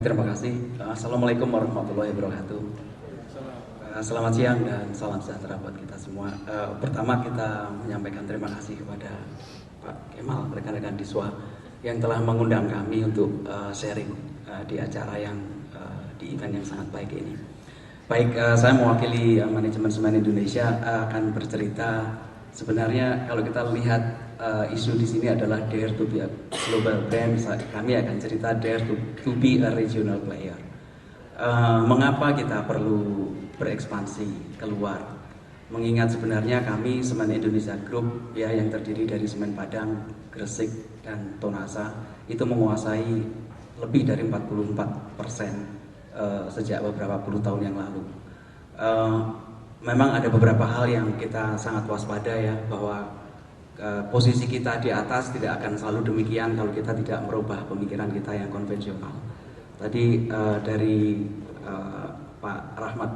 Terima kasih. Assalamualaikum warahmatullahi wabarakatuh. Selamat siang dan salam sejahtera buat kita semua. Pertama kita menyampaikan terima kasih kepada Pak Kemal, rekan-rekan Diswa yang telah mengundang kami untuk sharing di acara yang di event yang sangat baik ini. Baik, saya mewakili manajemen Semen Indonesia akan bercerita. Sebenarnya kalau kita lihat isu di sini adalah dare to be a global brand. Kami akan cerita dare to be a regional player. Mengapa kita perlu berekspansi keluar? Mengingat sebenarnya kami Semen Indonesia Group ya yang terdiri dari Semen Padang, Gresik dan Tonasa itu menguasai lebih dari 44% sejak beberapa puluh tahun yang lalu. Memang ada beberapa hal yang kita sangat waspada ya, bahwa posisi kita di atas tidak akan selalu demikian kalau kita tidak merubah pemikiran kita yang konvensional. Tadi dari Pak Rahmat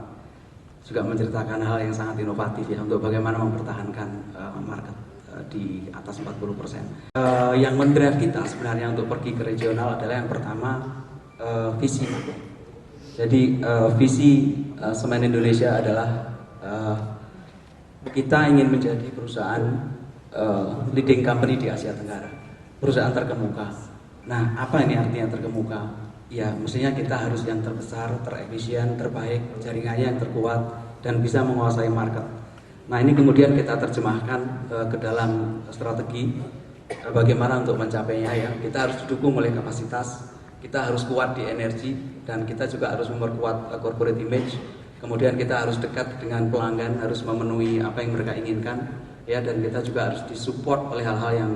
juga menceritakan hal yang sangat inovatif ya untuk bagaimana mempertahankan market di atas 40%. Yang mendrive kita sebenarnya untuk pergi ke regional adalah yang pertama visi. Jadi visi Semen Indonesia adalah kita ingin menjadi perusahaan leading company di Asia Tenggara, perusahaan terkemuka. Nah, apa ini artinya terkemuka? Ya, mestinya kita harus yang terbesar, terefisien, terbaik, jaringannya yang terkuat, dan bisa menguasai market. Nah, ini kemudian kita terjemahkan ke dalam strategi bagaimana untuk mencapainya ya. Kita harus didukung oleh kapasitas, kita harus kuat di energi, dan kita juga harus memperkuat corporate image. Kemudian kita harus dekat dengan pelanggan, harus memenuhi apa yang mereka inginkan, ya, dan kita juga harus disupport oleh hal-hal yang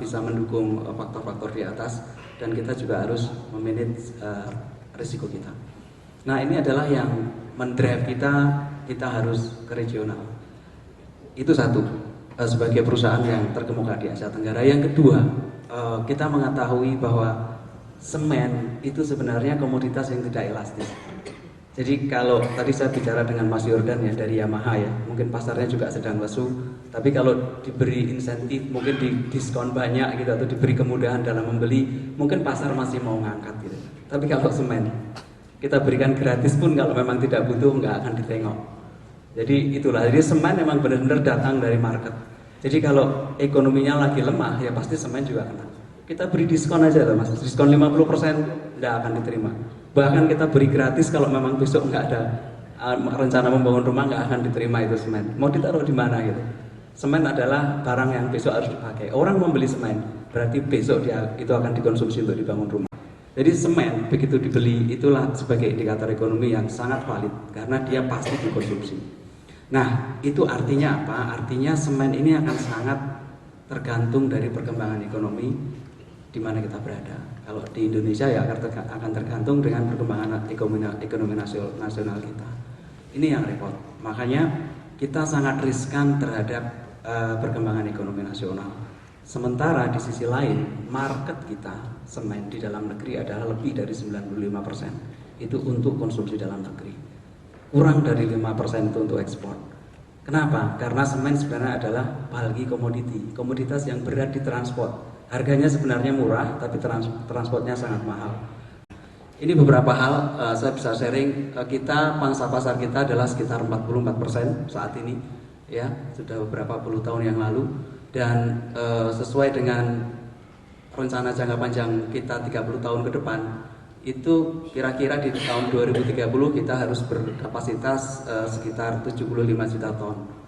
bisa mendukung faktor-faktor di atas, dan kita juga harus memanage risiko kita. Nah, ini adalah yang mendrive kita harus ke regional. Itu satu, sebagai perusahaan yang terkemuka di Asia Tenggara. Yang kedua, kita mengetahui bahwa semen itu sebenarnya komoditas yang tidak elastis. Jadi kalau tadi saya bicara dengan Mas Yordan ya dari Yamaha ya, mungkin pasarnya juga sedang lesu, tapi kalau diberi insentif, mungkin di diskon banyak gitu, atau diberi kemudahan dalam membeli, mungkin pasar masih mau ngangkat gitu. Tapi kalau semen, kita berikan gratis pun kalau memang tidak butuh nggak akan ditengok. Jadi itulah, jadi semen memang benar-benar datang dari market. Jadi kalau ekonominya lagi lemah ya pasti semen juga kena. Kita beri diskon aja lah Mas, diskon 50% nggak akan diterima. Bahkan kita beri gratis kalau memang besok nggak ada rencana membangun rumah, nggak akan diterima itu semen. Mau ditaruh di mana gitu? Semen adalah barang yang besok harus dipakai. Orang membeli semen berarti besok dia itu akan dikonsumsi untuk dibangun rumah. Jadi semen begitu dibeli itulah sebagai indikator ekonomi yang sangat valid karena dia pasti dikonsumsi. Nah, itu artinya apa? Artinya semen ini akan sangat tergantung dari perkembangan ekonomi di mana kita berada. Kalau di Indonesia ya akan tergantung dengan perkembangan ekonomi nasional kita. Ini yang repot. Makanya kita sangat riskan terhadap perkembangan ekonomi nasional. Sementara di sisi lain market kita semen di dalam negeri adalah lebih dari 95% itu untuk konsumsi dalam negeri. Kurang dari 5% itu untuk ekspor. Kenapa? Karena semen sebenarnya adalah bulky commodity, komoditas yang berat ditransport. Harganya sebenarnya murah, tapi transportnya sangat mahal. Ini beberapa hal saya bisa sharing. Kita pangsa pasar kita adalah sekitar 44% saat ini, ya sudah beberapa puluh tahun yang lalu. Dan sesuai dengan rencana jangka panjang kita 30 tahun ke depan, itu kira-kira di tahun 2030 kita harus berkapasitas sekitar 75 juta ton.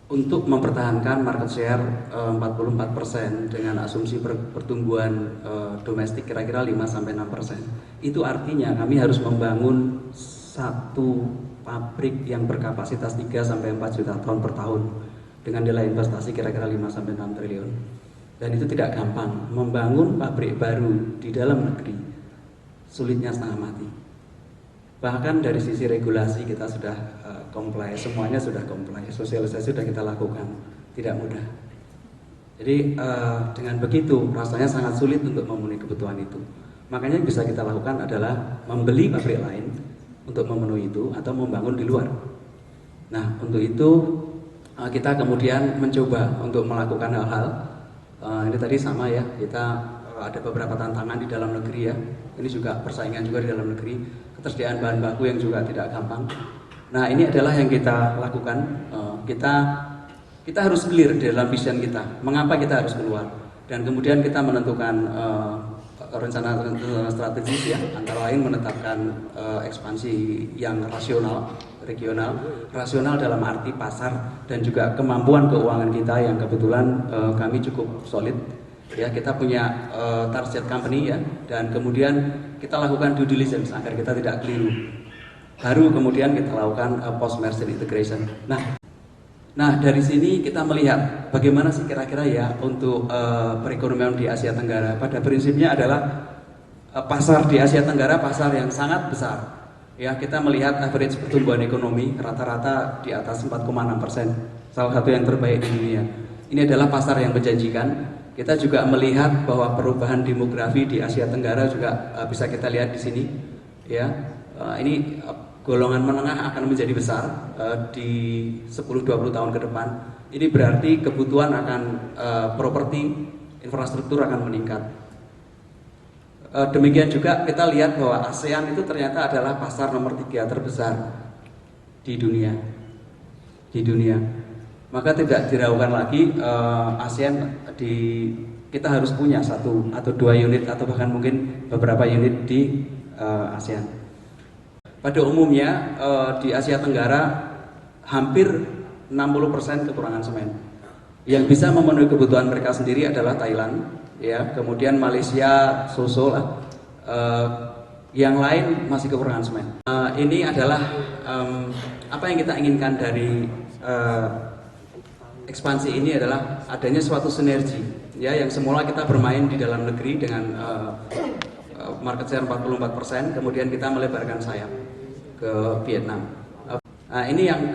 Untuk mempertahankan market share 44% dengan asumsi pertumbuhan domestik kira-kira 5-6%. Itu artinya kami harus membangun satu pabrik yang berkapasitas 3-4 juta ton per tahun dengan nilai investasi kira-kira 5-6 triliun. Dan itu tidak gampang. Membangun pabrik baru di dalam negeri sulitnya setengah mati. Bahkan dari sisi regulasi kita sudah comply, semuanya sudah comply, sosialisasi sudah kita lakukan, tidak mudah. Jadi dengan begitu rasanya sangat sulit untuk memenuhi kebutuhan itu. Makanya yang bisa kita lakukan adalah membeli pabrik lain untuk memenuhi itu atau membangun di luar. Nah untuk itu kita kemudian mencoba untuk melakukan hal-hal ini tadi sama ya, kita ada beberapa tantangan di dalam negeri ya. Ini juga persaingan juga di dalam negeri, ketersediaan bahan baku yang juga tidak gampang. Nah, ini adalah yang kita lakukan. Kita harus clear di dalam vision kita, mengapa kita harus keluar, dan kemudian kita menentukan rencana strategis ya, antara lain menetapkan ekspansi yang rasional, regional, rasional dalam arti pasar dan juga kemampuan keuangan kita yang kebetulan kami cukup solid ya. Kita punya target company ya, dan kemudian kita lakukan due diligence agar kita tidak keliru, baru kemudian kita lakukan post merger integration. Nah, dari sini kita melihat bagaimana sih kira-kira ya untuk perekonomian di Asia Tenggara. Pada prinsipnya adalah pasar di Asia Tenggara pasar yang sangat besar. Ya, kita melihat average pertumbuhan ekonomi rata-rata di atas 4,6%, salah satu yang terbaik di dunia. Ini adalah pasar yang menjanjikan. Kita juga melihat bahwa perubahan demografi di Asia Tenggara juga bisa kita lihat di sini. Ya, ini golongan menengah akan menjadi besar di 10-20 tahun ke depan. Ini berarti kebutuhan akan properti, infrastruktur akan meningkat. Demikian juga kita lihat bahwa ASEAN itu ternyata adalah pasar nomor 3 terbesar di dunia. Maka tidak diragukan lagi ASEAN kita harus punya 1 atau 2 unit atau bahkan mungkin beberapa unit di ASEAN. Pada umumnya di Asia Tenggara hampir 60% kekurangan semen. Yang bisa memenuhi kebutuhan mereka sendiri adalah Thailand, ya, kemudian Malaysia, so-so lah. Yang lain masih kekurangan semen. Ini adalah apa yang kita inginkan dari ekspansi ini adalah adanya suatu sinergi, ya, yang semula kita bermain di dalam negeri dengan market share 44%, kemudian kita melebarkan sayap ke Vietnam. Nah, ini yang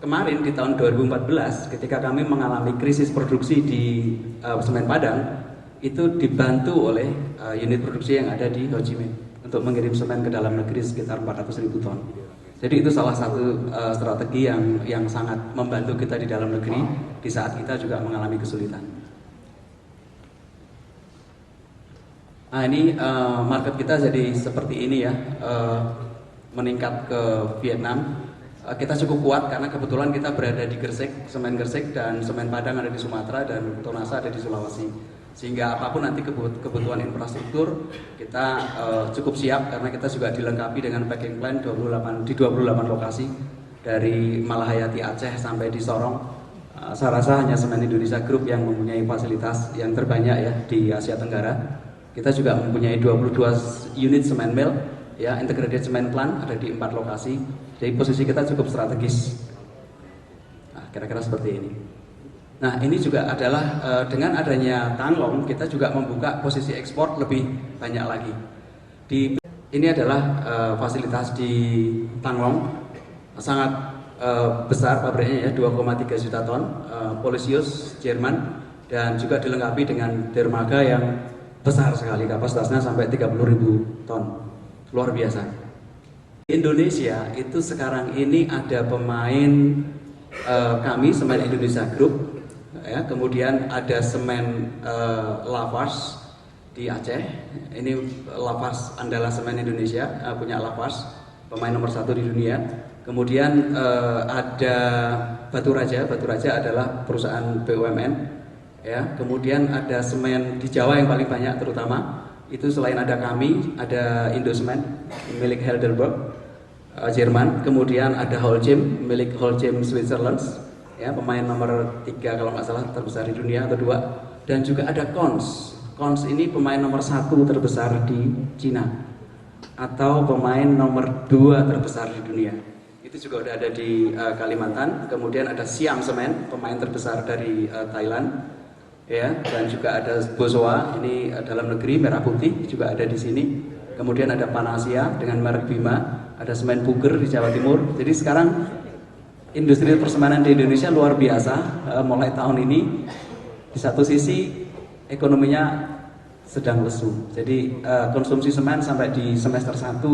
kemarin di tahun 2014 ketika kami mengalami krisis produksi di semen Padang, itu dibantu oleh unit produksi yang ada di Ho Chi Minh untuk mengirim semen ke dalam negeri sekitar 400.000 ton. Jadi itu salah satu strategi yang sangat membantu kita di dalam negeri di saat kita juga mengalami kesulitan. Nah, ini market kita jadi seperti ini ya, meningkat ke Vietnam. Kita cukup kuat karena kebetulan kita berada di Gresik, semen Gresik, dan semen Padang ada di Sumatera dan Tonasa ada di Sulawesi. Sehingga apapun nanti kebutuhan infrastruktur kita cukup siap karena kita juga dilengkapi dengan packing plant di 28 lokasi dari Malahayati Aceh sampai di Sorong. Saya rasa hanya Semen Indonesia Group yang mempunyai fasilitas yang terbanyak ya di Asia Tenggara. Kita juga mempunyai 22 unit semen mill, ya, integrated cement plant ada di 4 lokasi. Jadi posisi kita cukup strategis. Nah, kira-kira seperti ini. Nah, ini juga adalah dengan adanya Tanglong kita juga membuka posisi ekspor lebih banyak lagi. Ini adalah fasilitas di Tanglong, sangat besar pabriknya ya, 2,3 juta ton, Polisius Jerman, dan juga dilengkapi dengan dermaga yang besar sekali, kapasitasnya sampai 30.000 ton, luar biasa. Di Indonesia itu sekarang ini ada pemain kami Semen Indonesia Group, ya, kemudian ada Semen Lafarge di Aceh. Ini Lafarge andalan Semen Indonesia, punya Lafarge, pemain nomor 1 di dunia. Kemudian ada Batu Raja adalah perusahaan BUMN. Ya, kemudian ada semen di Jawa yang paling banyak terutama itu selain ada kami, ada Indosemen milik Heidelberg Jerman, kemudian ada Holcim milik Holcim Switzerland, ya, pemain nomor 3 kalau nggak salah terbesar di dunia atau 2, dan juga ada Kons ini pemain nomor 1 terbesar di Cina atau pemain nomor 2 terbesar di dunia. Itu juga udah ada di Kalimantan. Kemudian ada Siam Semen, pemain terbesar dari Thailand. Ya, dan juga ada Bosoa, ini dalam negeri merah putih juga ada di sini. Kemudian ada Panasia dengan merek Bima, ada Semen Puger di Jawa Timur. Jadi sekarang industri persemenan di Indonesia luar biasa. Mulai tahun ini di satu sisi ekonominya sedang lesu. Jadi konsumsi semen sampai di semester 1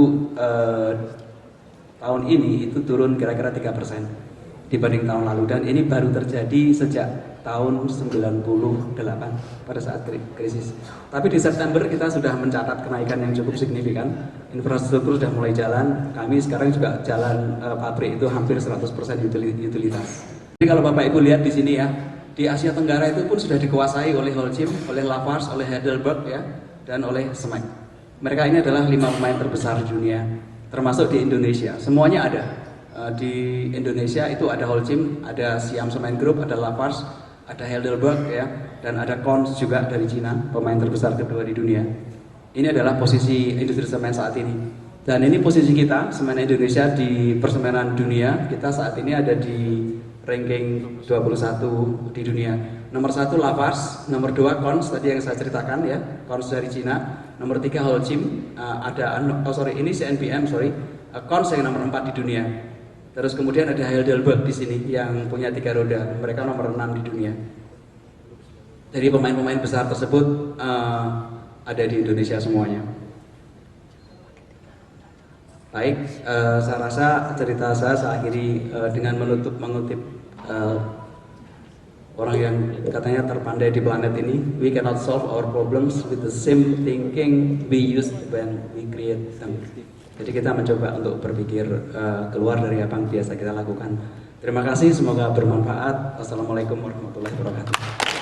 tahun ini itu turun kira-kira 3% dibanding tahun lalu, dan ini baru terjadi sejak tahun 98 pada saat krisis. Tapi di September kita sudah mencatat kenaikan yang cukup signifikan. Infrastruktur sudah mulai jalan. Kami sekarang juga jalan pabrik itu hampir 100% utilitas. Jadi kalau Bapak Ibu lihat di sini ya, di Asia Tenggara itu pun sudah dikuasai oleh Holcim, oleh Lafarge, oleh Heidelberg ya, dan oleh SMAC. Mereka ini adalah 5 pemain terbesar di dunia, termasuk di Indonesia. Semuanya ada. Di Indonesia itu ada Holcim, ada Siam Semen Group, ada Lafarge, ada Heidelberg ya, dan ada Kons juga dari Cina, pemain terbesar kedua di dunia. Ini adalah posisi industri semen saat ini. Dan ini posisi kita, semen Indonesia di persemenan dunia. Kita saat ini ada di ranking 21 di dunia. Nomor 1 Lafarge, nomor 2 Kons tadi yang saya ceritakan ya, Kons dari Cina. Nomor 3 Holcim, ini CNBM Kons yang nomor 4 di dunia. Terus kemudian ada Heidelberg di sini yang punya 3 roda, mereka nomor 6 di dunia. Jadi pemain-pemain besar tersebut ada di Indonesia semuanya. Baik, saya rasa cerita saya akhiri dengan mengutip orang yang katanya terpandai di planet ini. We cannot solve our problems with the same thinking we used when we create them. Jadi kita mencoba untuk berpikir keluar dari apa yang biasa kita lakukan. Terima kasih, semoga bermanfaat. Wassalamualaikum warahmatullahi wabarakatuh.